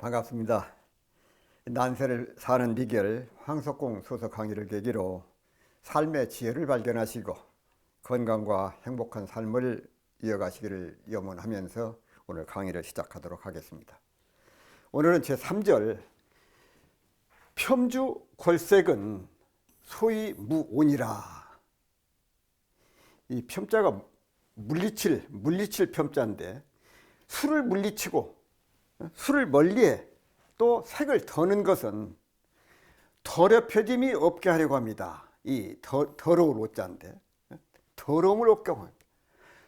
반갑습니다. 난세를 사는 비결 황석공 소설 강의를 계기로 삶의 지혜를 발견하시고 건강과 행복한 삶을 이어가시기를 염원하면서 오늘 강의를 시작하도록 하겠습니다. 오늘은 제3절 폄주 골색은 소위 무온이라. 이 폄자가 물리칠 폄자인데 술을 물리치고 술을 멀리해 또 색을 더는 것은 더럽혀짐이 없게 하려고 합니다. 이 더러울 오자인데 더러움을 없게 합니다.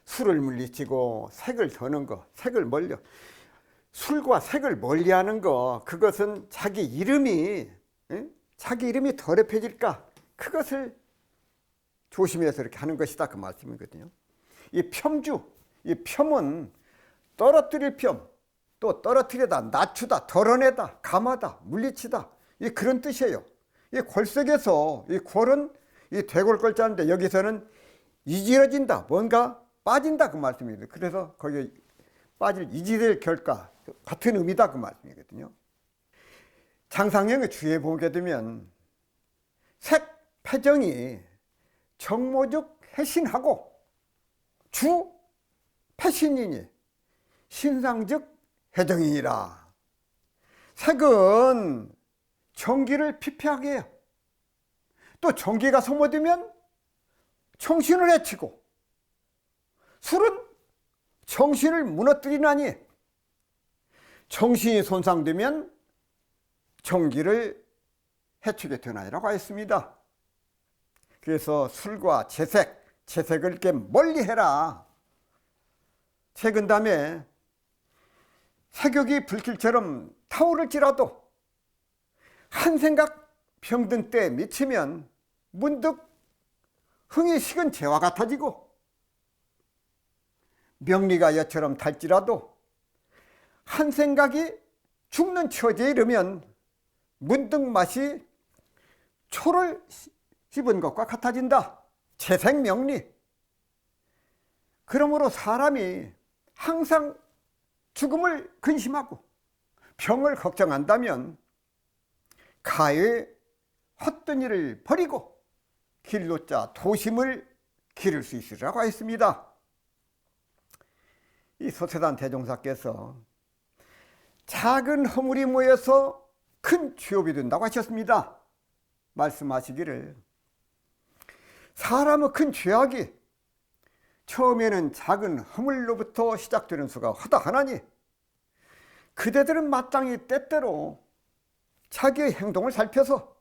술을 물리치고 색을 더는 거, 색을 멀려. 술과 색을 멀리하는 거, 그것은 자기 이름이 더럽혀질까, 그것을 조심해서 이렇게 하는 것이다, 그 말씀이거든요. 이 폄주, 이 폄은 떨어뜨릴 폄, 또 떨어뜨리다, 낮추다, 덜어내다, 감하다, 물리치다, 이 그런 뜻이에요. 이 골색에서 이 골은 이 대골골자인데 여기서는 이지러진다, 뭔가 빠진다, 그 말씀이거든요. 그래서 거기에 빠질 이지될 결과 같은 의미다, 그 말씀이거든요. 장상형의 주에 보게 되면 색, 패정이 정모즉 해신하고 주, 패신이니 신상즉 해정이니라. 색은 정기를 피폐하게 해요. 또 정기가 소모되면 정신을 해치고, 술은 정신을 무너뜨리나니 정신이 손상되면 정기를 해치게 되나니라고 하였습니다. 그래서 술과 재색을 이렇게 멀리해라. 색은 다음에 색욕이 불길처럼 타오를지라도 한 생각 병든 때에 미치면 문득 흥이 식은 재와 같아지고, 명리가 여처럼 달지라도 한 생각이 죽는 처지에 이르면 문득 맛이 초를 씹은 것과 같아진다. 재색명리. 그러므로 사람이 항상 죽음을 근심하고 병을 걱정한다면 가의 헛된 일을 버리고 길로자 도심을 기를 수 있으리라고 하였습니다. 이 소세단 대종사께서 작은 허물이 모여서 큰 죄업이 된다고 하셨습니다. 말씀하시기를 사람의 큰 죄악이 처음에는 작은 허물로부터 시작되는 수가 허다하나니 그대들은 마땅히 때때로 자기의 행동을 살펴서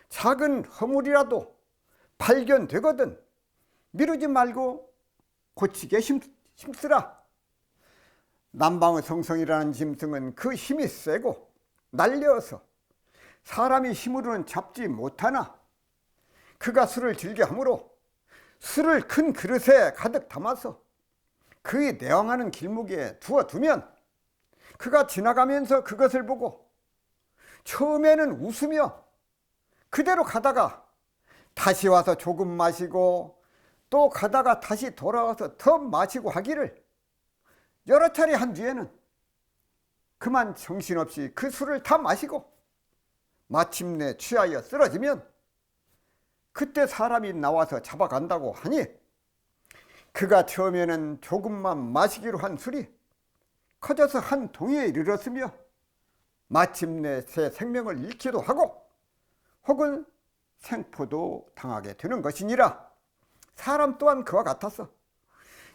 작은 허물이라도 발견되거든 미루지 말고 고치게 힘쓰라. 남방의 성성이라는 짐승은 그 힘이 세고 날려서 사람이 힘으로는 잡지 못하나 그가 술을 즐겨 하므로 술을 큰 그릇에 가득 담아서 그의 내왕하는 길목에 두어두면 그가 지나가면서 그것을 보고 처음에는 웃으며 그대로 가다가 다시 와서 조금 마시고 또 가다가 다시 돌아와서 더 마시고 하기를 여러 차례 한 뒤에는 그만 정신없이 그 술을 다 마시고 마침내 취하여 쓰러지면 그때 사람이 나와서 잡아간다고 하니 그가 처음에는 조금만 마시기로 한 술이 커져서 한 동이에 이르렀으며 마침내 새 생명을 잃기도 하고 혹은 생포도 당하게 되는 것이니라. 사람 또한 그와 같아서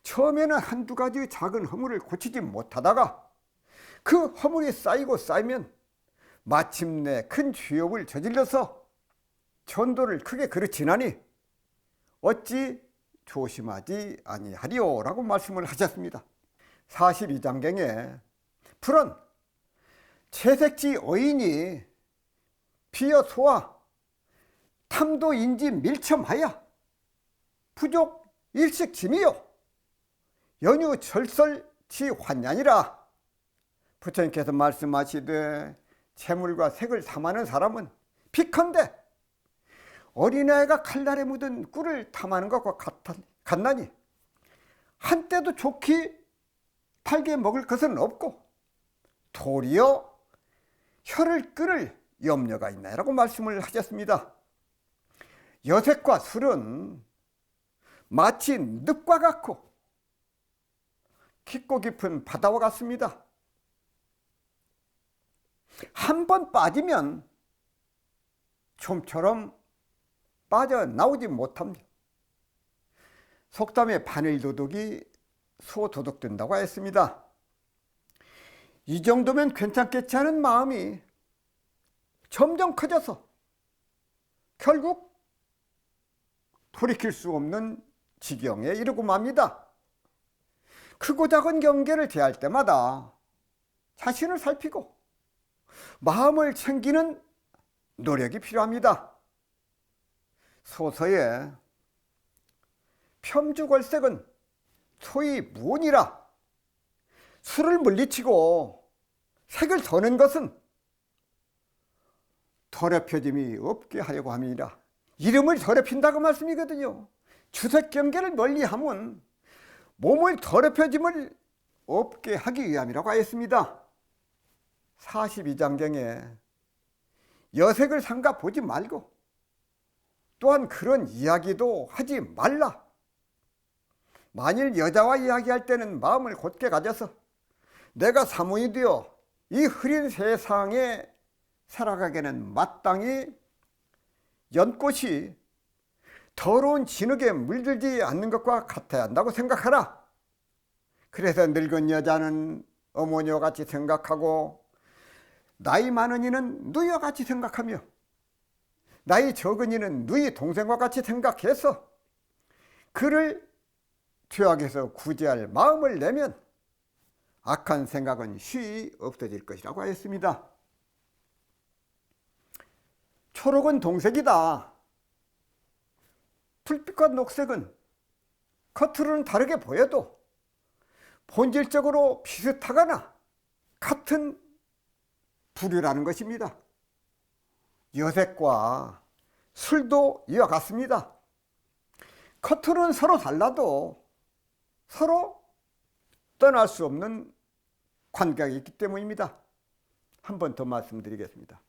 처음에는 한두 가지 작은 허물을 고치지 못하다가 그 허물이 쌓이고 쌓이면 마침내 큰 죄업을 저질러서 전도를 크게 그르치나니 어찌 조심하지 아니하리요 라고 말씀을 하셨습니다. 42장경에 풀은 채색지 어인이 비어 소와 탐도인지 밀첨하여 부족 일식짐이요 연유 절설치 환난이라. 부처님께서 말씀하시되 재물과 색을 탐하는 사람은 비컨대 어린아이가 칼날에 묻은 꿀을 탐하는 것과 같나니 한때도 좋게 달게 먹을 것은 없고 도리어 혀를 끊을 염려가 있나라고 말씀을 하셨습니다. 여색과 술은 마치 늪과 같고 깊고 깊은 바다와 같습니다. 한 번 빠지면 좀처럼 빠져나오지 못합니다. 속담에 바늘도둑이 소도둑된다고 했습니다. 이 정도면 괜찮겠지 하는 마음이 점점 커져서 결국 돌이킬 수 없는 지경에 이르고 맙니다. 크고 작은 경계를 대할 때마다 자신을 살피고 마음을 챙기는 노력이 필요합니다. 소서에 폄주걸색은 소위 무언이라 술을 물리치고 색을 더는 것은 더럽혀짐이 없게 하려고 합니다. 이름을 더럽힌다고 말씀이거든요. 주색 경계를 멀리하면 몸을 더럽혀짐을 없게 하기 위함이라고 하였습니다. 42장경에 여색을 삼가 보지 말고 또한 그런 이야기도 하지 말라. 만일 여자와 이야기할 때는 마음을 곧게 가져서 내가 사모이 되어 이 흐린 세상에 살아가기에는 마땅히 연꽃이 더러운 진흙에 물들지 않는 것과 같아야 한다고 생각하라. 그래서 늙은 여자는 어머니와 같이 생각하고 나이 많은 이는 누이와 같이 생각하며 나이 적은 이는 누이 동생과 같이 생각해서 그를 죄악에서 구제할 마음을 내면 악한 생각은 쉬이 없어질 것이라고 하였습니다. 초록은 동색이다. 풀빛과 녹색은 겉으로는 다르게 보여도 본질적으로 비슷하거나 같은 부류라는 것입니다. 여색과 술도 이와 같습니다. 겉으로는 서로 달라도 서로 떠날 수 없는 관계가 있기 때문입니다. 한 번 더 말씀드리겠습니다.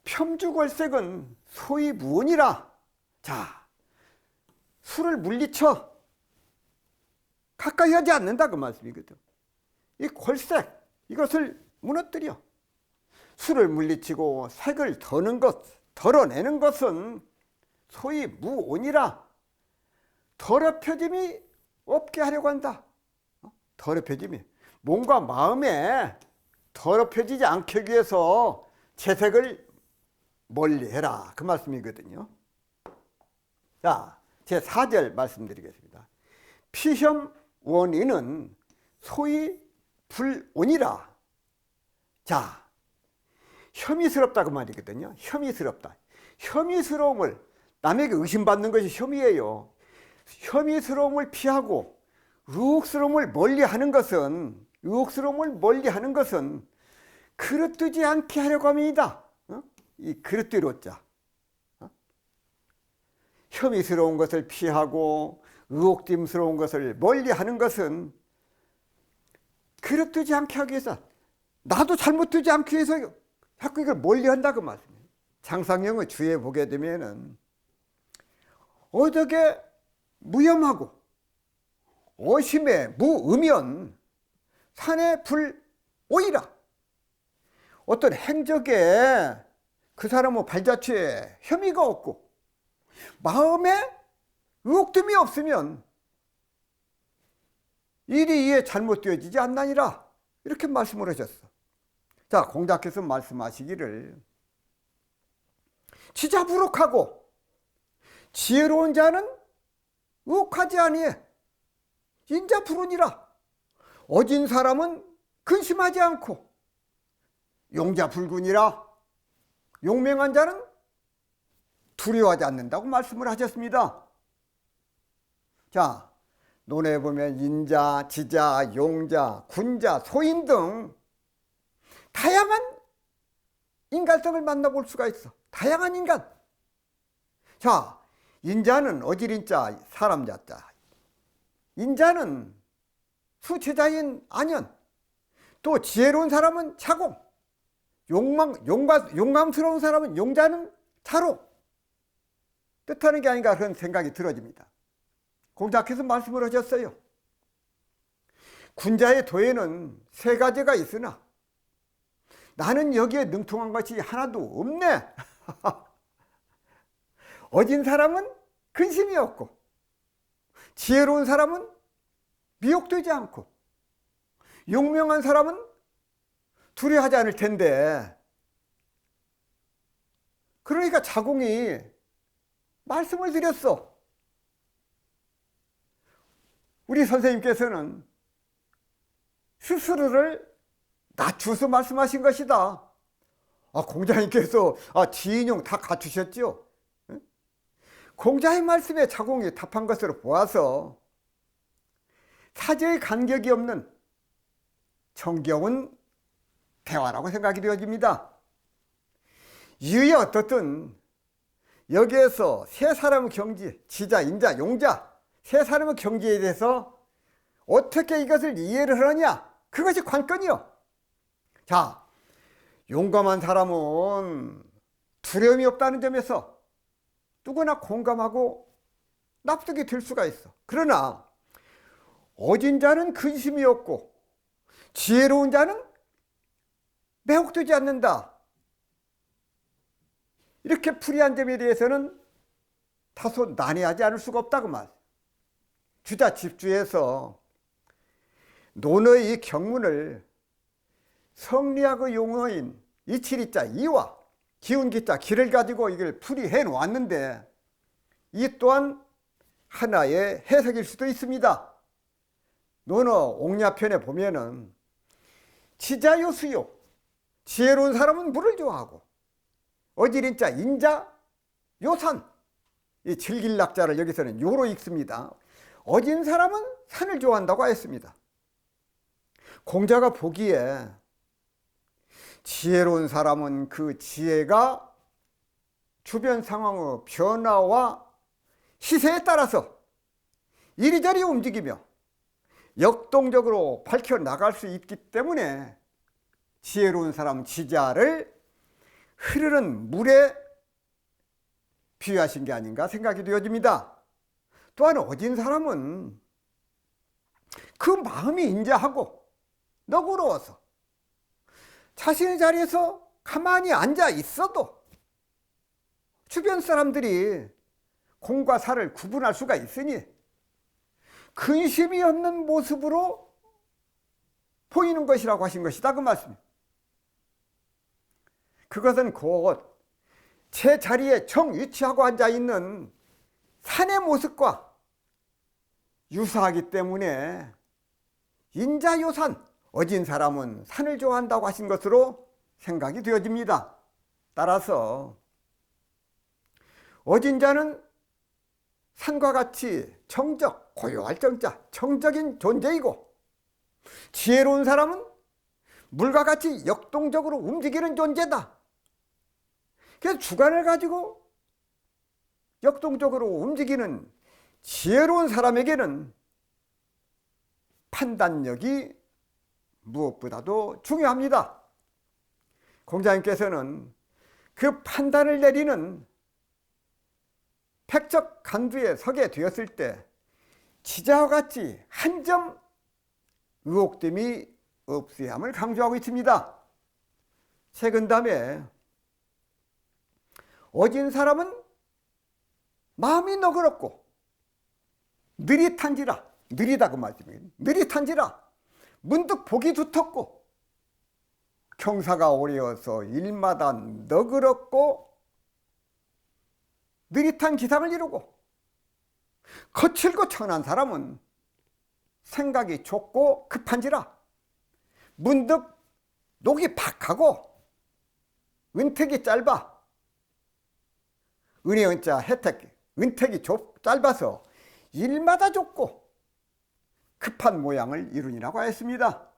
폄주걸색은 소위 무언이라. 자, 술을 물리쳐 가까이 하지 않는다 그 말씀이거든. 이 걸색 이것을 무너뜨려 술을 물리치고 색을 더는 것, 덜어내는 것은 소위 무언이라. 더럽혀짐이 없게 하려고 한다. 더럽혀짐이 몸과 마음에 더럽혀지지 않게 위해서 채색을 멀리해라 그 말씀이거든요. 자, 제 4절 말씀드리겠습니다. 피혐 원인은 소위 불온이라. 자, 혐의스럽다 그 말이거든요. 혐의스럽다. 혐의스러움을 남에게 의심받는 것이 혐의예요. 혐의스러움을 피하고 의혹스러움을 멀리하는 것은 그릇되지 않게 하려고 합니다. 이 그릇되로자. 혐의스러운 것을 피하고 의혹됨스러운 것을 멀리하는 것은 그릇되지 않게 하기 위해서, 나도 잘못되지 않기 위해서 자꾸 이걸 멀리한다 그 말씀이에요. 장상형의 주에 보게 되면은 어떻게 무염하고 어심에 무음연 산에 불오이라. 어떤 행적에 그 사람의 발자취에 혐의가 없고 마음에 의혹됨이 없으면 일이 이에 잘못되어지지 않나니라. 이렇게 말씀을 하셨어. 자, 공자께서 말씀하시기를 지자부룩하고 지혜로운 자는 의혹하지 아니해 인자불운이라. 어진 사람은 근심하지 않고 용자불군이라. 용맹한 자는 두려워하지 않는다고 말씀을 하셨습니다. 자, 논에 보면 인자, 지자, 용자, 군자, 소인 등 다양한 인간성을 만나볼 수가 있어. 다양한 인간. 자, 인자는 어지린자, 사람자자. 인자는 수체자인 안연. 또 지혜로운 사람은 자공. 용감스러운 사람은 용자는 자로 뜻하는 게 아닌가 그런 생각이 들어집니다. 공자께서 말씀을 하셨어요. 군자의 도에는 세 가지가 있으나 나는 여기에 능통한 것이 하나도 없네. 어진 사람은 근심이 없고 지혜로운 사람은 미혹되지 않고 용명한 사람은 두려워하지 않을 텐데, 그러니까 자공이 말씀을 드렸어. 우리 선생님께서는 스스로를 낮추어서 말씀하신 것이다. 공자님께서 지인용 다 갖추셨죠. 공자의 말씀에 자공이 답한 것으로 보아서 사제의 간격이 없는 정겨운 대화라고 생각이 되어집니다. 이유에 어떻든 여기에서 세 사람의 경지, 지자, 인자, 용자, 세 사람의 경지에 대해서 어떻게 이것을 이해를 하느냐, 그것이 관건이요. 자, 용감한 사람은 두려움이 없다는 점에서 누구나 공감하고 납득이 될 수가 있어. 그러나 어진 자는 근심이 없고 지혜로운 자는 매혹되지 않는다. 이렇게 풀이한 점에 대해서는 다소 난해하지 않을 수가 없다고 말. 주자 집주에서 논어의 이 경문을 성리학의 용어인 이칠이자 이와 기운기자 기를 가지고 이걸 풀이해 놓았는데, 이 또한 하나의 해석일 수도 있습니다. 논어 옥야편에 보면은 지자요수요, 지혜로운 사람은 물을 좋아하고 어지린자 인자 요산, 이 질길락자를 여기서는 요로 읽습니다. 어진 사람은 산을 좋아한다고 했습니다. 공자가 보기에 지혜로운 사람은 그 지혜가 주변 상황의 변화와 시세에 따라서 이리저리 움직이며 역동적으로 밝혀나갈 수 있기 때문에 지혜로운 사람 지자를 흐르는 물에 비유하신 게 아닌가 생각이 되어집니다. 또한 어진 사람은 그 마음이 인자하고 너그러워서 자신의 자리에서 가만히 앉아 있어도 주변 사람들이 공과 사를 구분할 수가 있으니 근심이 없는 모습으로 보이는 것이라고 하신 것이다, 그 말씀입니다. 그것은 곧 제 자리에 정위치하고 앉아있는 산의 모습과 유사하기 때문에 인자요산, 어진 사람은 산을 좋아한다고 하신 것으로 생각이 되어집니다. 따라서 어진 자는 산과 같이 정적, 고요할 정자, 정적인 존재이고, 지혜로운 사람은 물과 같이 역동적으로 움직이는 존재다. 그래서 주관을 가지고 역동적으로 움직이는 지혜로운 사람에게는 판단력이 무엇보다도 중요합니다. 공자님께서는 그 판단을 내리는 백적 간두에 서게 되었을 때 지자와 같이 한 점 의혹됨이 없어야 함을 강조하고 있습니다. second다음에 어진 사람은 마음이 너그럽고 느릿한지라, 느리다고 말씀입니다. 느릿한지라 문득 보기 두텁고 경사가 오래여서 일마다 너그럽고 느릿한 기상을 이루고, 거칠고 천한 사람은 생각이 좁고 급한지라 문득 녹이 박하고 은택이 짧아, 은혜 은자 혜택 은택이 짧아서 일마다 좁고 급한 모양을 이루니라고 했습니다.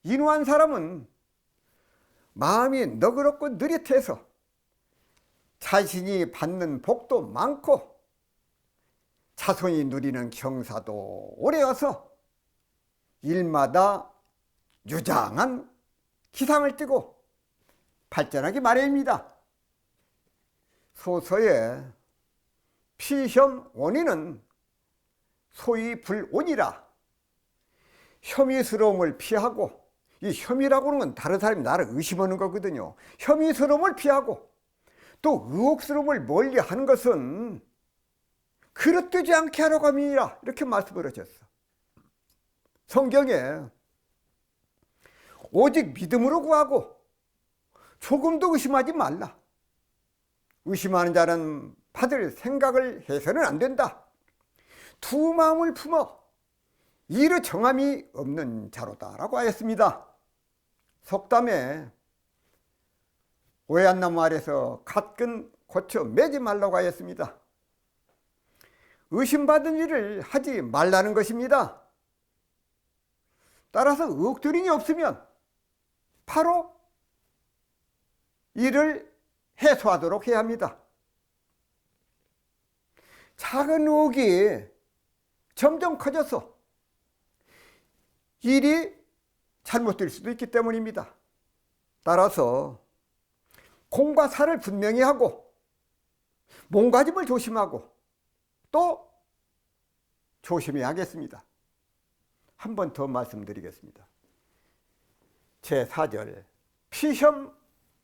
인후한 사람은 마음이 너그럽고 느릿해서 자신이 받는 복도 많고 자손이 누리는 경사도 오래여서 일마다 유장한 기상을 띠고 발전하기 마련입니다. 소서의 피혐 원인은 소위 불온이라 혐의스러움을 피하고, 이 혐의라고 하는 건 다른 사람이 나를 의심하는 거거든요. 혐의스러움을 피하고 또 의혹스러움을 멀리 하는 것은 그릇되지 않게 하려고 함이라, 이렇게 말씀을 하셨어. 성경에 오직 믿음으로 구하고 조금도 의심하지 말라. 의심하는 자는 받을 생각을 해서는 안 된다. 두 마음을 품어 이르 정함이 없는 자로다 라고 하였습니다. 속담에 오해한 나무 아래서 갓근 고쳐 매지 말라고 하였습니다. 의심받은 일을 하지 말라는 것입니다. 따라서 의혹들이 없으면 바로 이를 해소하도록 해야 합니다. 작은 의혹이 점점 커져서 일이 잘못될 수도 있기 때문입니다. 따라서 공과 사를 분명히 하고 몸가짐을 조심하고 또 조심해야겠습니다. 한 번 더 말씀드리겠습니다. 제4절 피혐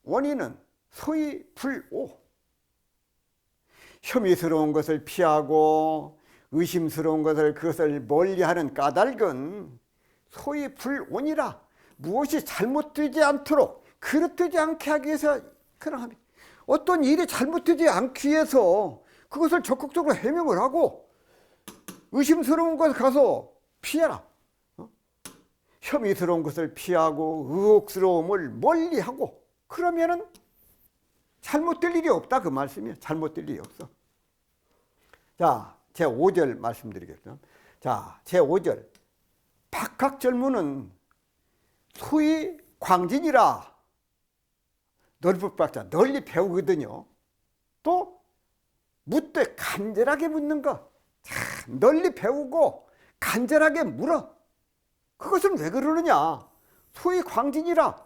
원인은 소위 불오. 혐의스러운 것을 피하고 의심스러운 그것을 멀리하는 까닭은 소위 불온이라 무엇이 잘못되지 않도록 그릇되지 않게 하기 위해서 그러합니다. 어떤 일이 잘못되지 않기 위해서 그것을 적극적으로 해명을 하고 의심스러운 것을 가서 피해라. 혐의스러운 것을 피하고 의혹스러움을 멀리하고 그러면은 잘못될 일이 없다, 그 말씀이에요. 잘못될 일이 없어. 자, 제5절 말씀드리겠습니다. 자, 제5절 박학절문은 소위 광진이라 넓은 널리 배우거든요. 또 묻되 간절하게 묻는 것, 널리 배우고 간절하게 물어. 그것은 왜 그러느냐? 소위 광진이라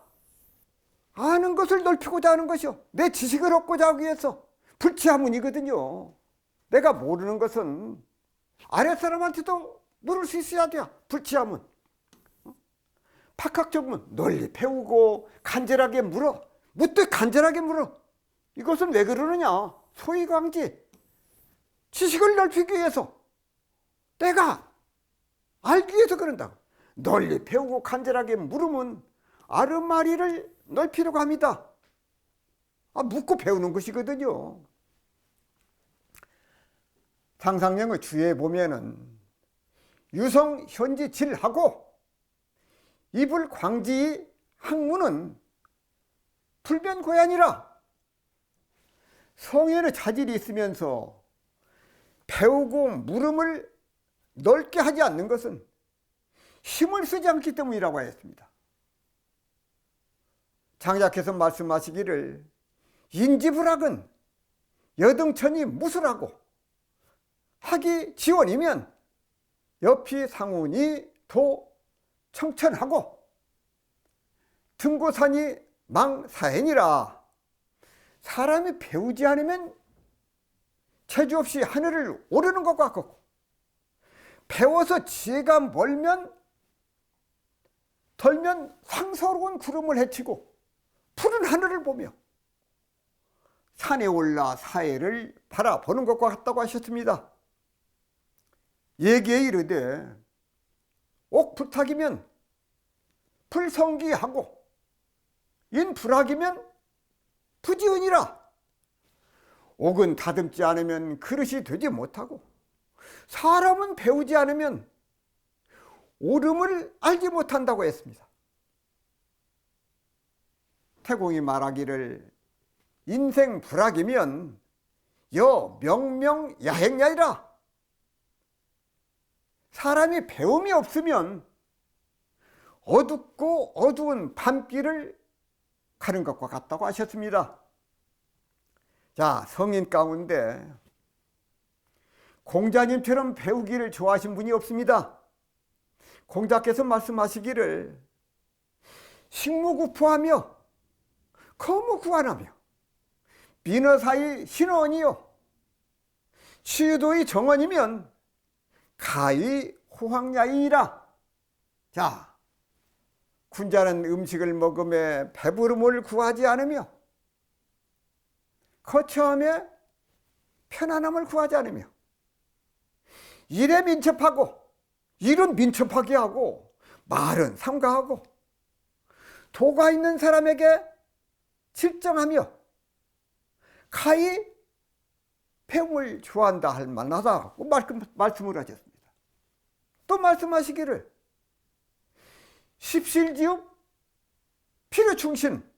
아는 것을 넓히고자 하는 것이요, 내 지식을 얻고자 하기 위해서. 불치하문이거든요. 내가 모르는 것은 아랫사람한테도 물을 수 있어야 돼요. 불치하문. 박학적문 널리 배우고 간절하게 물어. 묻되 간절하게 물어. 이것은 왜 그러느냐? 소위 광지, 지식을 넓히기 위해서, 내가 알기 위해서 그런다. 널리 배우고 간절하게 물으면 아르마리를 넓히려고 합니다. 묻고 배우는 것이거든요. 상상령의 주에 보면은 유성 현지 질하고 이불 광지 학문은 불변 고야니라. 성현의 자질이 있으면서 배우고 물음을 넓게 하지 않는 것은 힘을 쓰지 않기 때문이라고 하였습니다. 장자께서 말씀하시기를 인지불학은 여등천이 무술하고 학이 지원이면 옆이 상훈이 도 청천하고 등고산이 망사행이라. 사람이 배우지 않으면 재주 없이 하늘을 오르는 것 같고, 배워서 지혜가 덜면 상서로운 구름을 헤치고 푸른 하늘을 보며 산에 올라 사해를 바라보는 것과 같다고 하셨습니다. 예기에 이르되 옥불탁이면 불성기하고 인불학이면 부지은이라. 옥은 다듬지 않으면 그릇이 되지 못하고 사람은 배우지 않으면 옳음을 알지 못한다고 했습니다. 태공이 말하기를 인생 불학이면 여 명명야행야이라. 사람이 배움이 없으면 어둡고 어두운 밤길을 가는 것과 같다고 하셨습니다. 자, 성인 가운데 공자님처럼 배우기를 좋아하신 분이 없습니다. 공자께서 말씀하시기를 식무구포하며 거무 구하나며 비너사의 신원이요 치유도의 정원이면 가히 호황야이니라. 자, 군자는 음식을 먹음에 배부름을 구하지 않으며 거처함에 편안함을 구하지 않으며 일에 민첩하고 일은 민첩하게 하고 말은 삼가하고 도가 있는 사람에게 질정하며 가히 배움을 좋아한다 할 만하다고 말씀을 하셨습니다. 또 말씀하시기를 십실지읍 필요충신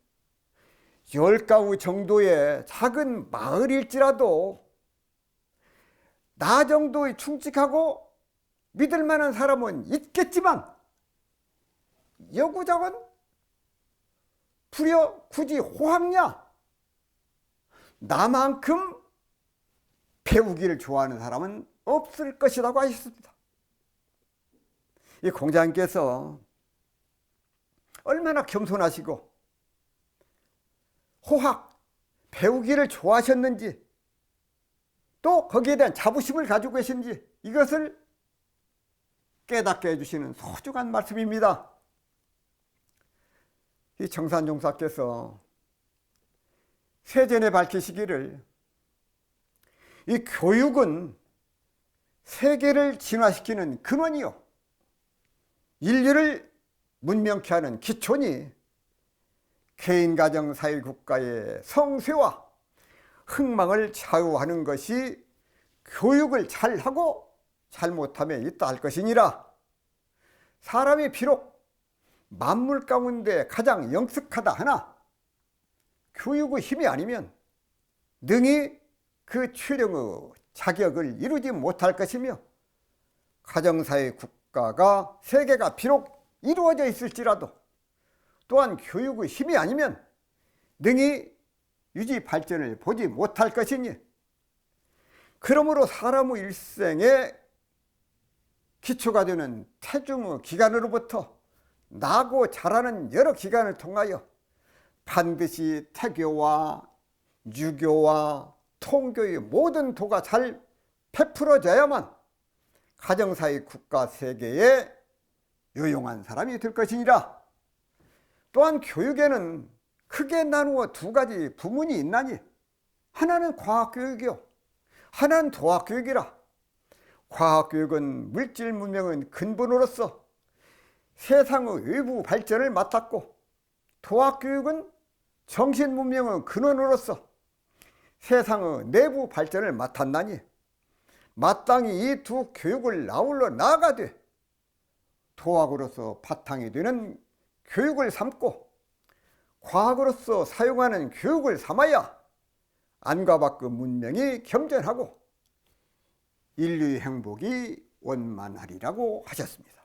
10가구 정도의 작은 마을일지라도 나 정도의 충직하고 믿을 만한 사람은 있겠지만 여구저건 불여 굳이 호황냐 나만큼 배우기를 좋아하는 사람은 없을 것이라고 하셨습니다. 이 공자님께서 얼마나 겸손하시고 호학, 배우기를 좋아하셨는지 또 거기에 대한 자부심을 가지고 계신지 이것을 깨닫게 해주시는 소중한 말씀입니다. 이 정산종사께서 세전에 밝히시기를 이 교육은 세계를 진화시키는 근원이요 인류를 문명케 하는 기초니 개인, 가정, 사회, 국가의 성쇠와 흥망을 좌우하는 것이 교육을 잘하고 잘못함에 있다 할 것이니라. 사람이 비록 만물 가운데 가장 영특하다 하나 교육의 힘이 아니면 능히 그 최령의 자격을 이루지 못할 것이며 가정사회 국가가 세계가 비록 이루어져 있을지라도 또한 교육의 힘이 아니면 능히 유지 발전을 보지 못할 것이니 그러므로 사람의 일생에 기초가 되는 태중의 기간으로부터 나고 자라는 여러 기간을 통하여 반드시 태교와 유교와 통교의 모든 도가 잘 베풀어져야만 가정사회 국가 세계에 유용한 사람이 될 것이니라. 또한 교육에는 크게 나누어 두 가지 부문이 있나니 하나는 과학교육이요 하나는 도학교육이라. 과학교육은 물질 문명의 근본으로서 세상의 외부 발전을 맡았고 도학교육은 정신 문명의 근원으로서 세상의 내부 발전을 맡았나니 마땅히 이 두 교육을 아울러 나아가되 도학으로서 바탕이 되는 교육을 삼고 과학으로서 사용하는 교육을 삼아야 안과 밖의 문명이 겸전하고 인류의 행복이 원만하리라고 하셨습니다.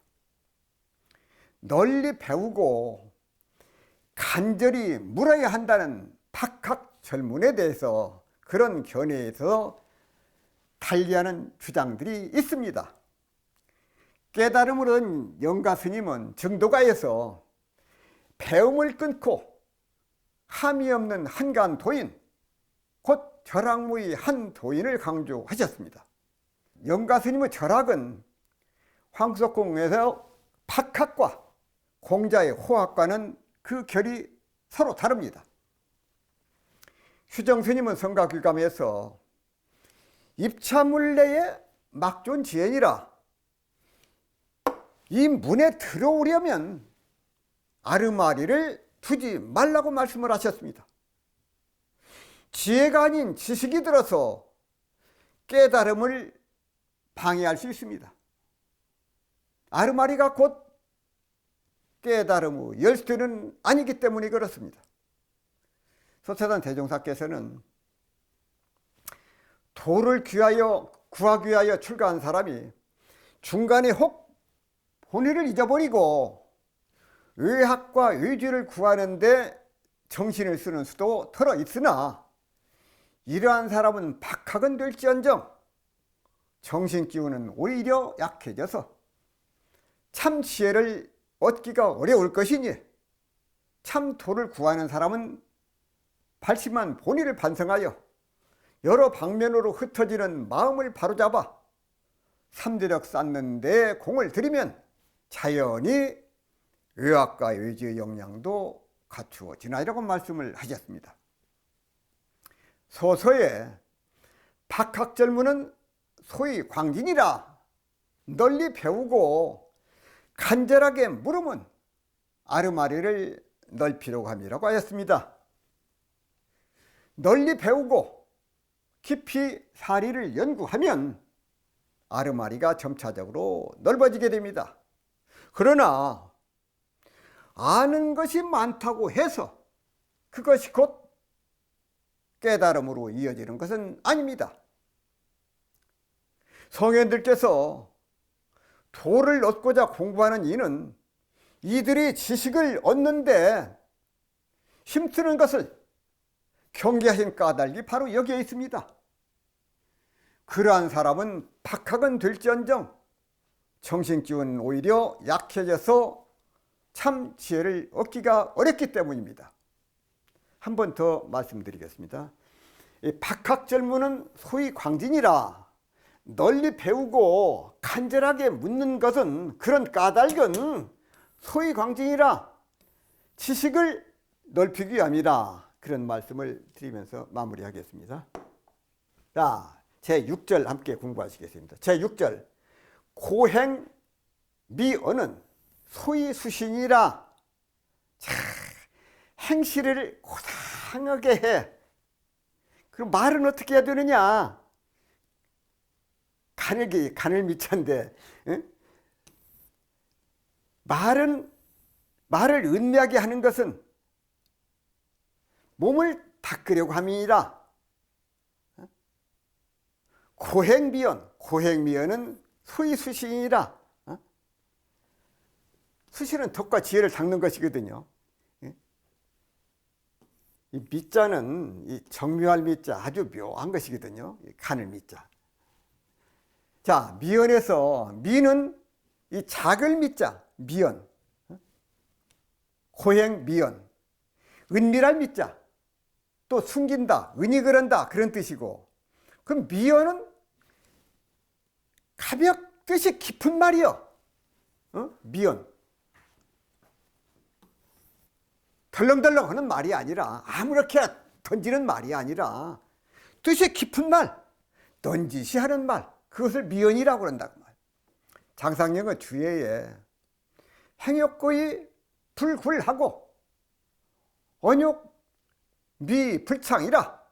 널리 배우고 간절히 물어야 한다는 박학 절문에 대해서 그런 견해에서 달리하는 주장들이 있습니다. 깨달음을 얻은 영가 스님은 정도가에서 배움을 끊고 함이 없는 한간 도인 곧 절학무의 한 도인을 강조하셨습니다. 영가 스님의 절학은 황석공에서 박학과 공자의 호학과는 그 결이 서로 다릅니다. 휴정 스님은 성가귀감에서 입차물내의 막존 지연이라 이 문에 들어오려면 아르마리를 두지 말라고 말씀을 하셨습니다. 지혜가 아닌 지식이 들어서 깨달음을 방해할 수 있습니다. 아르마리가 곧 깨달음의 열쇠는 아니기 때문에 그렇습니다. 소태산 대종사께서는 도를 구하기 위하여 출가한 사람이 중간에 혹 본의를 잊어버리고 의학과 의지를 구하는데 정신을 쓰는 수도 덜어 있으나 이러한 사람은 박학은 될지언정 정신 기운은 오히려 약해져서 참 지혜를 얻기가 어려울 것이니 참 도를 구하는 사람은 발심한 본의를 반성하여 여러 방면으로 흩어지는 마음을 바로잡아 삼재력 쌓는 데 공을 들이면 자연히 의학과 의지의 역량도 갖추어지나이라고 말씀을 하셨습니다. 소서에 박학절문은 소위 광진이라 널리 배우고 간절하게 물으면 아르마리를 넓히려고 함이라고 하였습니다. 널리 배우고 깊이 사리를 연구하면 아르마리가 점차적으로 넓어지게 됩니다. 그러나 아는 것이 많다고 해서 그것이 곧 깨달음으로 이어지는 것은 아닙니다. 성현들께서 도를 얻고자 공부하는 이는 이들이 지식을 얻는데 힘쓰는 것을 경계하신 까닭이 바로 여기에 있습니다. 그러한 사람은 박학은 될지언정 정신기운은 오히려 약해져서 참 지혜를 얻기가 어렵기 때문입니다. 한 번 더 말씀드리겠습니다. 이 박학절문은 소위 광진이라 널리 배우고 간절하게 묻는 것은 그런 까닭은 소위 광진이라 지식을 넓히기 위함이라 그런 말씀을 드리면서 마무리하겠습니다. 자, 제6절 함께 공부하시겠습니다. 제6절 고행 미언은 소위 수신이라. 자, 행실을 고상하게 해. 그럼 말은 어떻게 해야 되느냐? 간을 미찬데 말을 은밀하게 하는 것은 몸을 닦으려고 함이니라. 고행미언은 소위 수신이라. 수신은 덕과 지혜를 닦는 것이거든요. 이 미자는 이 정묘할 미자, 아주 묘한 것이거든요. 간을 미자. 자, 미언에서 미는 이 작을 미자, 미언. 고행 미언. 은밀할 미자. 또 숨긴다, 은이 그런다 그런 뜻이고, 그럼 미언은 가볍듯이 깊은 말이요. 미언. 덜렁덜렁 하는 말이 아니라, 아무렇게 던지는 말이 아니라 뜻이 깊은 말, 넌지시 하는 말, 그것을 미언이라고 그런다고 말. 장상영은 주예에 행욕거의 불굴하고 언욕 미불창이라.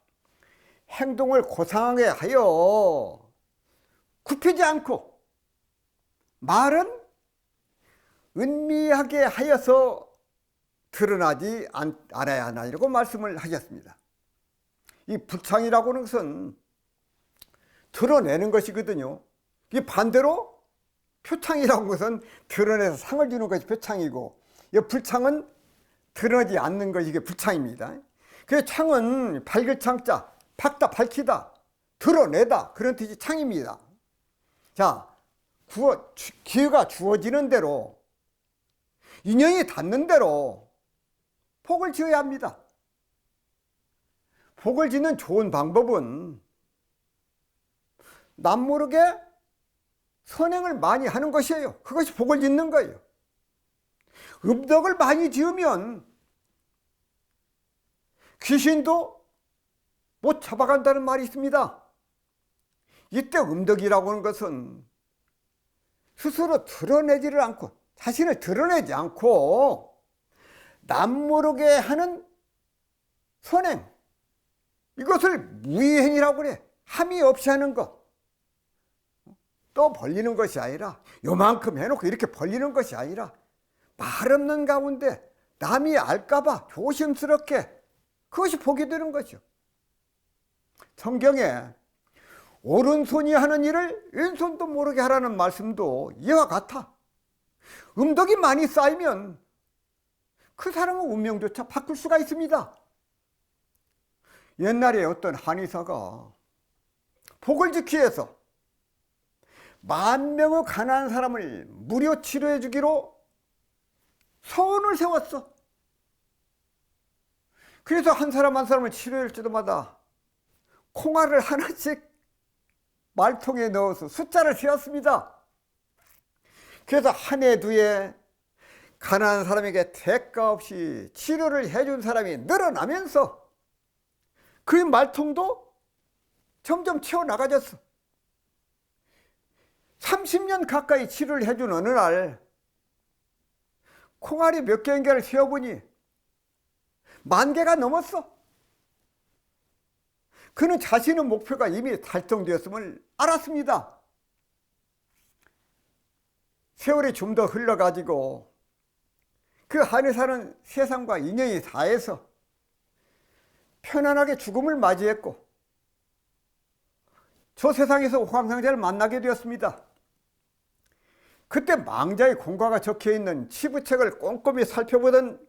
행동을 고상하게 하여 굽히지 않고 말은 은미하게 하여서 드러나지 않아야 하나라고 말씀을 하셨습니다. 이 불창이라고 하는 것은 드러내는 것이거든요. 이 반대로 표창이라고 하는 것은 드러내서 상을 주는 것이 표창이고, 이 불창은 드러나지 않는 것이 이게 불창입니다. 그 창은 밝을 창자, 밝다, 밝히다, 드러내다 그런 뜻이 창입니다. 자, 기회가 주어지는 대로, 인연이 닿는 대로 복을 지어야 합니다. 복을 짓는 좋은 방법은 남모르게 선행을 많이 하는 것이에요. 그것이 복을 짓는 거예요. 음덕을 많이 지으면 귀신도 못 잡아간다는 말이 있습니다. 이때 음덕이라고 하는 것은 스스로 드러내지를 않고, 자신을 드러내지 않고 남모르게 하는 선행, 이것을 무의행이라고 그래. 함이 없이 하는 것. 또 벌리는 것이 아니라, 요만큼 해놓고 이렇게 벌리는 것이 아니라 말 없는 가운데 남이 알까봐 조심스럽게, 그것이 복이 되는 거죠. 성경에 오른손이 하는 일을 왼손도 모르게 하라는 말씀도 이와 같아. 음덕이 많이 쌓이면 그 사람의 운명조차 바꿀 수가 있습니다. 옛날에 어떤 한의사가 복을 지키기 위해서 10,000명의 가난한 사람을 무료 치료해 주기로 소원을 세웠어. 그래서 한 사람 한 사람을 치료할 때마다 콩알을 하나씩 말통에 넣어서 숫자를 세었습니다. 그래서 한 해, 두 해 가난한 사람에게 대가 없이 치료를 해준 사람이 늘어나면서 그 말통도 점점 채워나가졌어. 30년 가까이 치료를 해준 어느 날 콩알이 몇 개인가를 세어보니 10,000개가 넘었어. 그는 자신의 목표가 이미 달성되었음을 알았습니다. 세월이 좀 더 흘러가지고 그 한의사는 세상과 인연이 닿아서 편안하게 죽음을 맞이했고 저 세상에서 옥황상제를 만나게 되었습니다. 그때 망자의 공과가 적혀있는 치부책을 꼼꼼히 살펴보던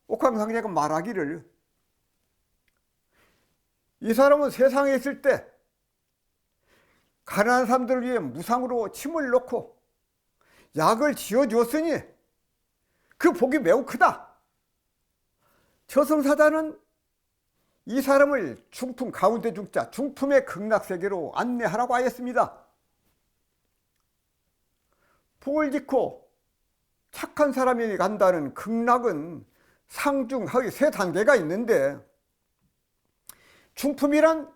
옥황상제가 말하기를, 이 사람은 세상에 있을 때 가난한 사람들을 위해 무상으로 침을 놓고 약을 지어주었으니 그 복이 매우 크다. 저승사자는 이 사람을 중품, 가운데 중자 중품의 극락세계로 안내하라고 하였습니다. 복을 짓고 착한 사람이 간다는 극락은 상중, 하위 세 단계가 있는데 중품이란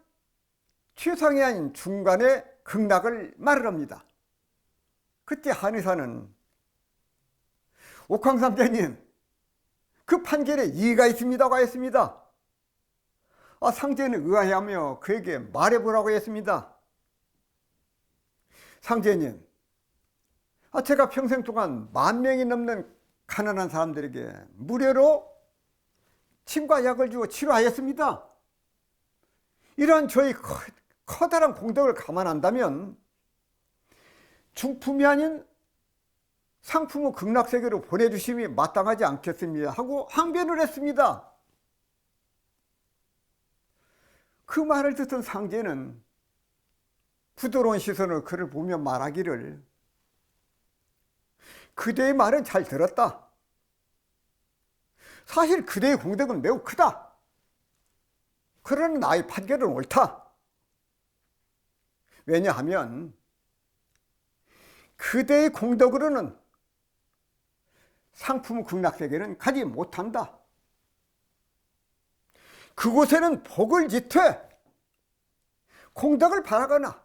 최상이 아닌 중간의 극락을 말합니다. 그때 한의사는 옥황상제님, 그 판결에 이의가 있습니다고 하였습니다. 상제는 의아해하며 그에게 말해보라고 했습니다. 상제님, 제가 평생 동안 10,000명이 넘는 가난한 사람들에게 무료로 침과 약을 주어 치료하였습니다. 이러한 저희 커다란 공덕을 감안한다면 중품이 아닌 상품을 극락세계로 보내주심이 마땅하지 않겠습니다 하고 항변을 했습니다. 그 말을 듣던 상제는 부드러운 시선으로 그를 보며 말하기를, 그대의 말은 잘 들었다. 사실 그대의 공덕은 매우 크다. 그러나 나의 판결은 옳다. 왜냐하면 그대의 공덕으로는 상품 극락세계는 가지 못한다. 그곳에는 복을 짓되 공덕을 바라거나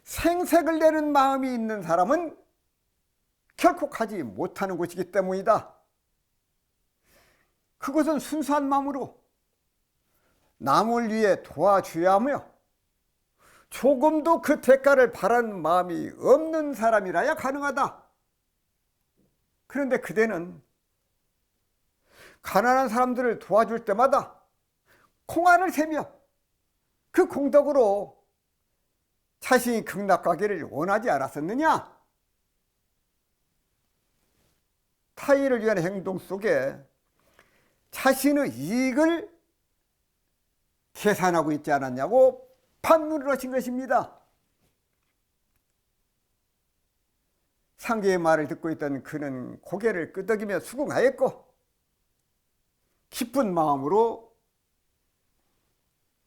생색을 내는 마음이 있는 사람은 결코 가지 못하는 곳이기 때문이다. 그것은 순수한 마음으로 남을 위해 도와줘야 하며 조금도 그 대가를 바라는 마음이 없는 사람이라야 가능하다. 그런데 그대는 가난한 사람들을 도와줄 때마다 콩알을 세며 그 공덕으로 자신이 극락가기를 원하지 않았었느냐? 타인을 위한 행동 속에 자신의 이익을 계산하고 있지 않았냐고 판문을 하신 것입니다. 상제의 말을 듣고 있던 그는 고개를 끄덕이며 수긍하였고 기쁜 마음으로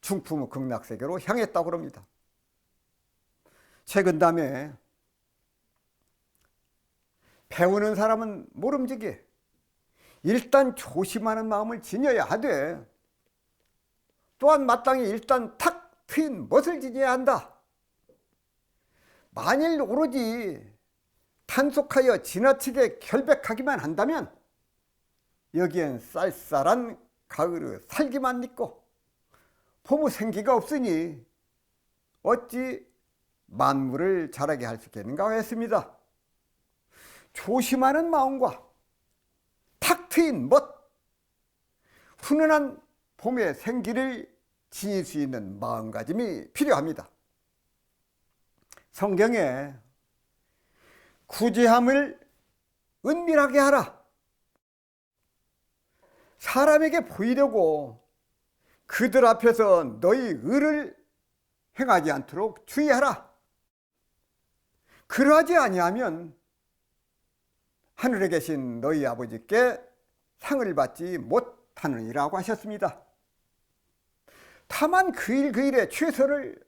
중품의 극락세계로 향했다고 합니다. 최근담에 배우는 사람은 모름지기 일단 조심하는 마음을 지녀야 하되, 또한 마땅히 일단 탁 트인 멋을 지녀야 한다. 만일 오로지 단속하여 지나치게 결백하기만 한다면 여기엔 쌀쌀한 가을의 살기만 믿고 봄의 생기가 없으니 어찌 만물을 자라게 할 수 있겠는가 했습니다. 조심하는 마음과 탁 트인 멋, 훈훈한 봄의 생기를 지닐 수 있는 마음가짐이 필요합니다. 성경에 구제함을 은밀하게 하라, 사람에게 보이려고 그들 앞에서 너희 의를 행하지 않도록 주의하라. 그러하지 아니하면 하늘에 계신 너희 아버지께 상을 받지 그렇다느니라고 하셨습니다. 다만 그 일 그 일에 최선을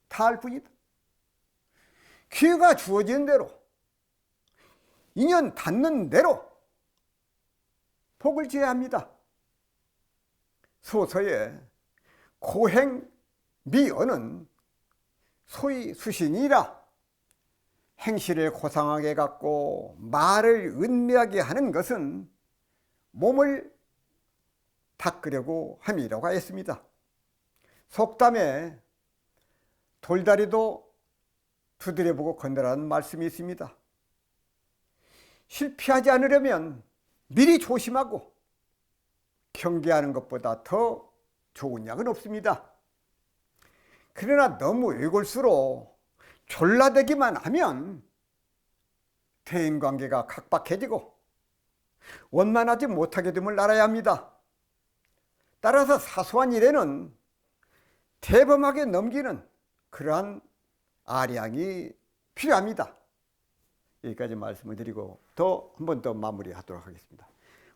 다할 뿐이다. 기회가 주어진 대로, 인연 닿는 대로 복을 지어야 합니다. 소서에 고행미언은 소위 수신이라 행실을 고상하게 갖고 말을 은밀하게 하는 것은 몸을 닦으려고 함이라고 하였습니다. 속담에 돌다리도 두드려보고 건너라는 말씀이 있습니다. 실패하지 않으려면 미리 조심하고 경계하는 것보다 더 좋은 약은 없습니다. 그러나 너무 외골수로 졸라대기만 하면 대인관계가 각박해지고 원만하지 못하게 됨을 알아야 합니다. 따라서 사소한 일에는 대범하게 넘기는 그러한 아량이 필요합니다. 여기까지 말씀을 드리고 한 번 더 마무리하도록 하겠습니다.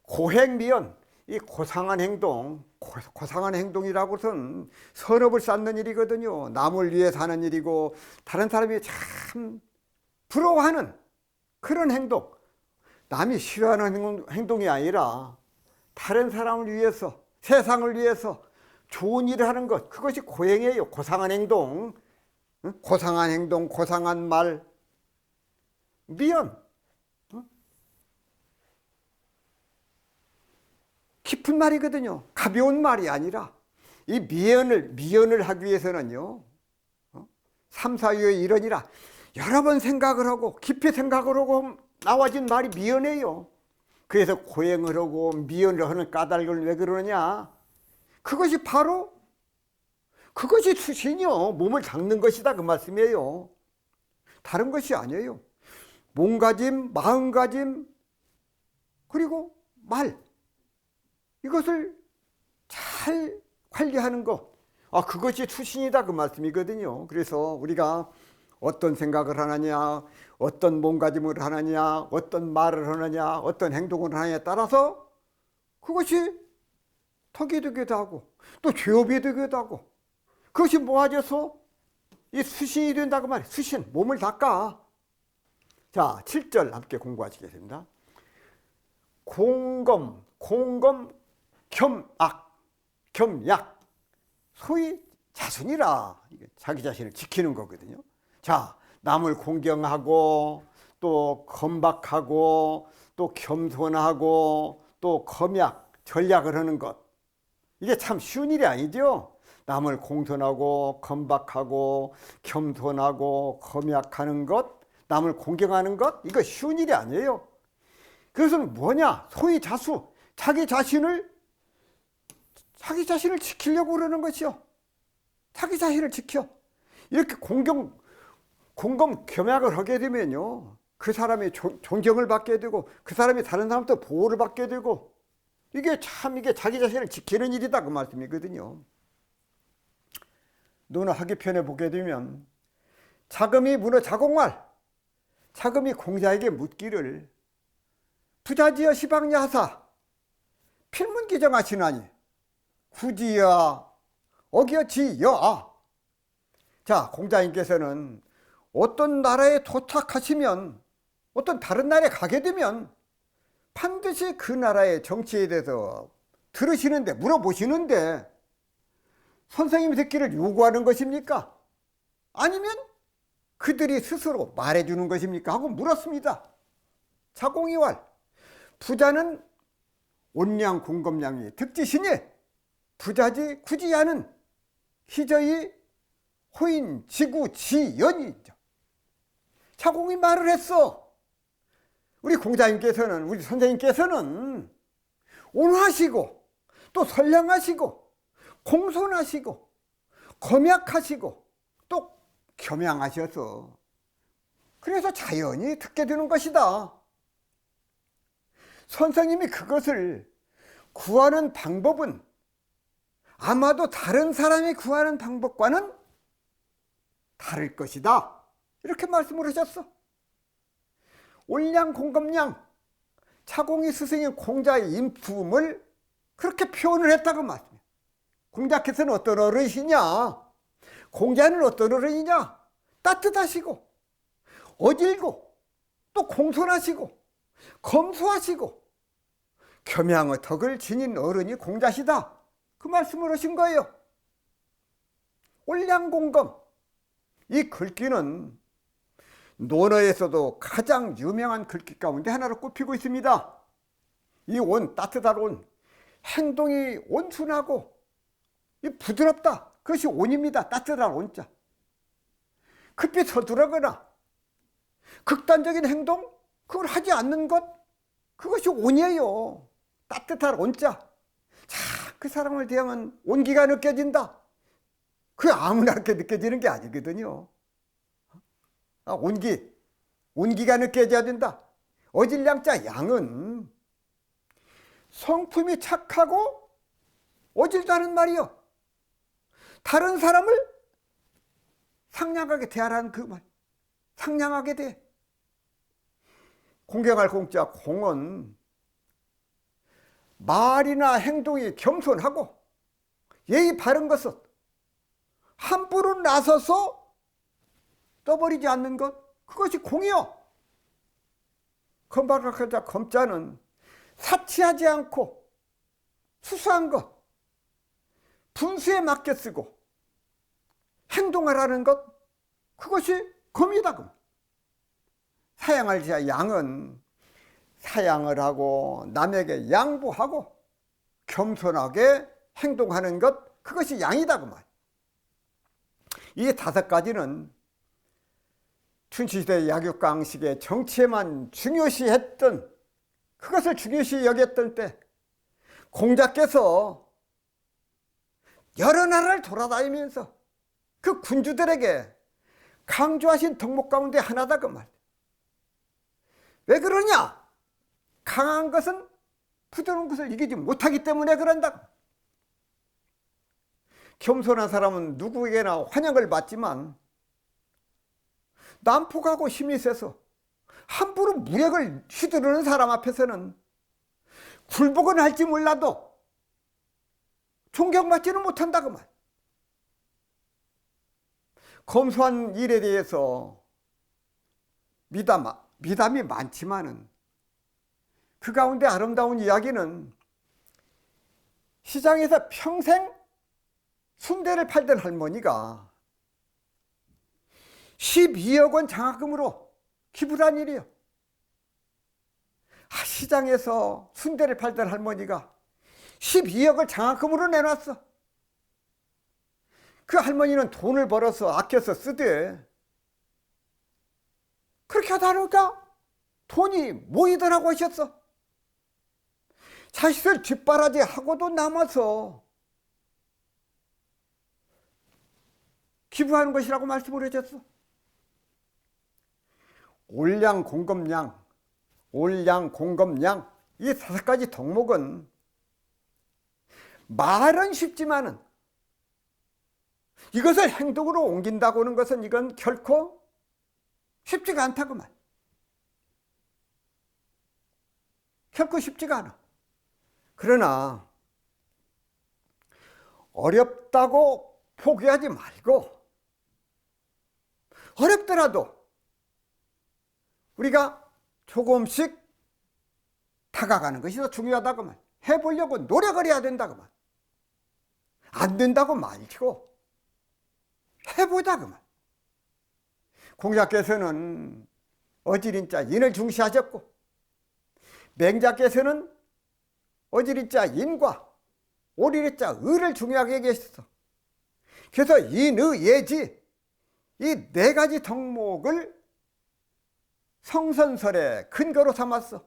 고행미연, 이 고상한 행동, 고상한 행동이라고선 선업을 쌓는 일이거든요. 남을 위해서 하는 일이고 다른 사람이 참 부러워하는 그런 행동, 남이 싫어하는 행동이 아니라 다른 사람을 위해서, 세상을 위해서 좋은 일을 하는 것, 그것이 고행이에요. 고상한 행동, 고상한 행동, 고상한 말, 미연, 깊은 말이거든요. 가벼운 말이 아니라 이 미연을 하기 위해서는요, 삼사유의 일원이라 여러 번 생각을 하고 깊이 생각을 하고 나와진 말이 미연해요. 그래서 고행을 하고 미연을 하는 까닭을 왜 그러냐? 그것이 바로 그것이 수신이요, 몸을 닦는 것이다, 그 말씀이에요. 다른 것이 아니에요. 몸가짐, 마음가짐, 그리고 말, 이것을 잘 관리하는 것, 그것이 수신이다, 그 말씀이거든요. 그래서 우리가 어떤 생각을 하느냐, 어떤 몸가짐을 하느냐, 어떤 말을 하느냐, 어떤 행동을 하느냐에 따라서 그것이 덕이 되기도 하고 또 죄업이 되기도 하고, 그것이 모아져서 이 수신이 된다고 말이에요. 수신, 몸을 닦아. 자, 7절 함께 공부하시겠습니다. 공검, 겸악, 겸약, 소위 자순이라, 자기 자신을 지키는 거거든요. 자, 남을 공경하고 또 건박하고 또 겸손하고 또 검약, 전략을 하는 것, 이게 참 쉬운 일이 아니죠. 남을 공손하고 건박하고 겸손하고 검약하는 것, 남을 공경하는 것, 이거 쉬운 일이 아니에요. 그것은 뭐냐? 소위 자수, 자기 자신을 지키려고 그러는 것이요. 자기 자신을 지켜. 이렇게 공검 겸약을 하게 되면요, 그 사람이 존경을 받게 되고 그 사람이 다른 사람부터 보호를 받게 되고, 이게 자기 자신을 지키는 일이다, 그 말씀이거든요. 너는 하기편에 보게 되면 자금이 문어 자공말, 자금이 공자에게 묻기를 부자지어 시방야하사 필문기정하시나니 구지야 어기어지여아. 자, 공자님께서는 어떤 나라에 도착하시면, 어떤 다른 나라에 가게 되면 반드시 그 나라의 정치에 대해서 들으시는데, 물어보시는데 선생님이 듣기를 요구하는 것입니까? 아니면 그들이 스스로 말해주는 것입니까? 하고 물었습니다. 자공이왈, 부자는 온량 공검량이 득지시니 부자지 구지야는 희저히 호인 지구 지연이죠. 자공이 말을 했어. 우리 공자님께서는, 우리 선생님께서는 온화하시고 또 선량하시고 공손하시고 검약하시고 또 겸양하셔서 그래서 자연히 듣게 되는 것이다. 선생님이 그것을 구하는 방법은 아마도 다른 사람이 구하는 방법과는 다를 것이다, 이렇게 말씀을 하셨어. 온량 공검량, 차공이 스승인 공자의 인품을 그렇게 표현을 했다고 말씀이에요. 공자께서는 어떤 어른이냐? 공자는 어떤 어른이냐? 따뜻하시고 어질고 또 공손하시고 검소하시고 겸양의 덕을 지닌 어른이 공자시다, 그 말씀을 하신 거예요. 올량공검, 이 글귀는 논어에서도 가장 유명한 글귀 가운데 하나로 꼽히고 있습니다. 이 온, 따뜻한 온, 행동이 온순하고 부드럽다, 그것이 온입니다. 따뜻한 온자. 급히 서두르거나 극단적인 행동, 그걸 하지 않는 것, 그것이 온이에요. 따뜻한 온자. 자, 그 사람을 대하면 온기가 느껴진다. 그게 아무나 이렇게 느껴지는 게 아니거든요. 온기가 느껴져야 된다. 어질량자 양은 성품이 착하고 어질다는 말이요. 다른 사람을 상냥하게 대하라는 그 말. 상냥하게 대. 공경할 공자 공은 말이나 행동이 겸손하고 예의 바른 것은 함부로 나서서 떠버리지 않는 것, 그것이 공이요. 건박학자 검자는 사치하지 않고 수수한 것, 분수에 맡겨 쓰고 행동하라는 것, 그것이 검이다. 사양할 자 양은 사양을 하고 남에게 양보하고 겸손하게 행동하는 것, 그것이 양이다 그 말. 이 5가지는 춘추시대 약육강식의 정치에만 중요시했던, 그것을 중요시 여겼던 때 공자께서 여러 나라를 돌아다니면서 그 군주들에게 강조하신 덕목 가운데 하나다 그 말. 왜 그러냐? 강한 것은 부드러운 것을 이기지 못하기 때문에 그런다. 겸손한 사람은 누구에게나 환영을 받지만 난폭하고 힘이 세서 함부로 무력을 휘두르는 사람 앞에서는 굴복은 할지 몰라도 존경받지는 못한다 그 말. 검소한 일에 대해서 미담이 많지만은 그 가운데 아름다운 이야기는 시장에서 평생 순대를 팔던 할머니가 12억 원 장학금으로 기부를 한 일이에요. 시장에서 순대를 팔던 할머니가 12억을 장학금으로 내놨어. 그 할머니는 돈을 벌어서 아껴서 쓰되, 그렇게 하다 보니까 돈이 모이더라고 하셨어. 자식을 뒷바라지 하고도 남아서 기부하는 것이라고 말씀을 해줬어. 올량, 공검량, 올량, 공검량, 이 5가지 덕목은 말은 쉽지만은 이것을 행동으로 옮긴다고 하는 것은 이건 결코 쉽지가 않다고 말. 결코 쉽지가 않아. 그러나 어렵다고 포기하지 말고, 어렵더라도 우리가 조금씩 다가가는 것이 더 중요하다고 말. 해보려고 노력을 해야 된다고 말. 안 된다고 말고 해보자고 말. 공자께서는 어지린자 인을 중시하셨고, 맹자께서는 어지린자 인과 오리리자 의를 중요하게 계셨어. 그래서 인의 예지, 이 4가지 덕목을 성선설의 근거로 삼았어.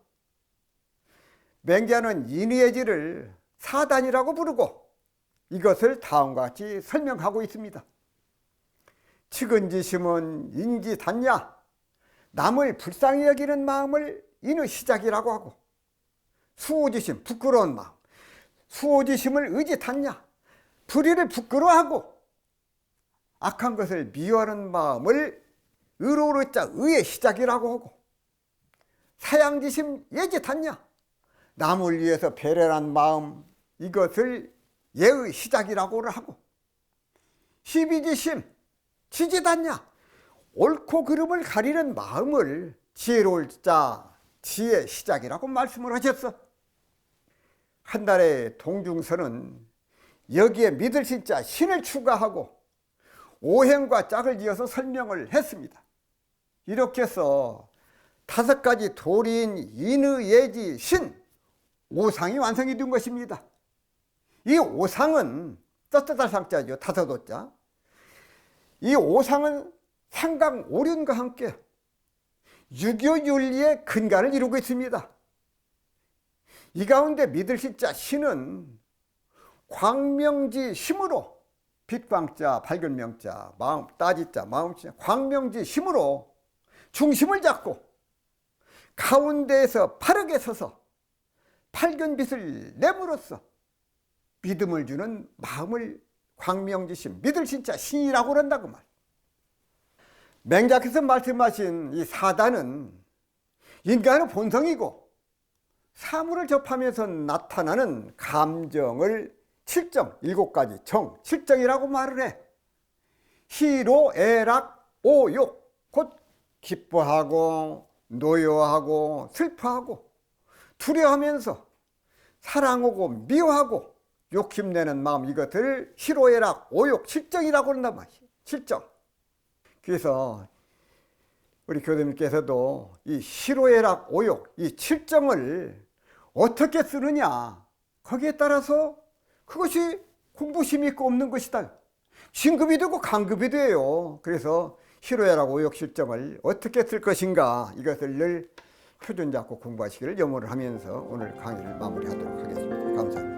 맹자는 인의 예지를 사단이라고 부르고 이것을 다음과 같이 설명하고 있습니다. 측은지심은 인지단냐, 남을 불쌍히 여기는 마음을 인의 시작이라고 하고, 수오지심, 부끄러운 마음, 수오지심을 의지단냐, 불의를 부끄러워하고 악한 것을 미워하는 마음을 의로울 자 의의 시작이라고 하고, 사양지심 예지단냐, 남을 위해서 배려한 마음, 이것을 예의 시작이라고 하고, 시비지심, 지지단냐, 옳고 그름을 가리는 마음을 지혜로울 자, 지혜 시작이라고 말씀을 하셨어. 한날의 동중서는 여기에 믿을 신자 신을 추가하고 오행과 짝을 지어서 설명을 했습니다. 이렇게 해서 5가지 도리인 인의, 예지, 신, 오상이 완성이 된 것입니다. 이 오상은 떳떳할 상자죠. 5호자. 이 오상은 생각 오륜과 함께 유교윤리의 근간을 이루고 있습니다. 이 가운데 믿을 신자 신은 광명지 심으로, 빛광자, 밝은명자, 마음 따지자, 마음자, 광명지 심으로 중심을 잡고 가운데에서 바르게 서서 밝은 빛을 내므로써 믿음을 주는 마음을 광명지심, 믿을 신자 신이라고 그런다 그 말. 맹자께서 말씀하신 이 사단은 인간의 본성이고 사물을 접하면서 나타나는 감정을 7정, 7가지 정, 7정이라고 말을 해. 희로, 애락, 오욕, 곧 기뻐하고 노여하고 슬퍼하고 두려워하면서 사랑하고 미워하고 욕심내는 마음, 이것을 희로애락, 오욕, 7정이라고 한단 말이에요. 7정. 그래서 우리 교수님께서도 이 희로애락, 오욕, 이 7정을 어떻게 쓰느냐, 거기에 따라서 그것이 공부심이 있고 없는 것이다. 신급이 되고 강급이 돼요. 그래서 희로애락, 오욕, 7정을 어떻게 쓸 것인가, 이것을 늘 표준 잡고 공부하시기를 염원을 하면서 오늘 강의를 마무리하도록 하겠습니다. 감사합니다.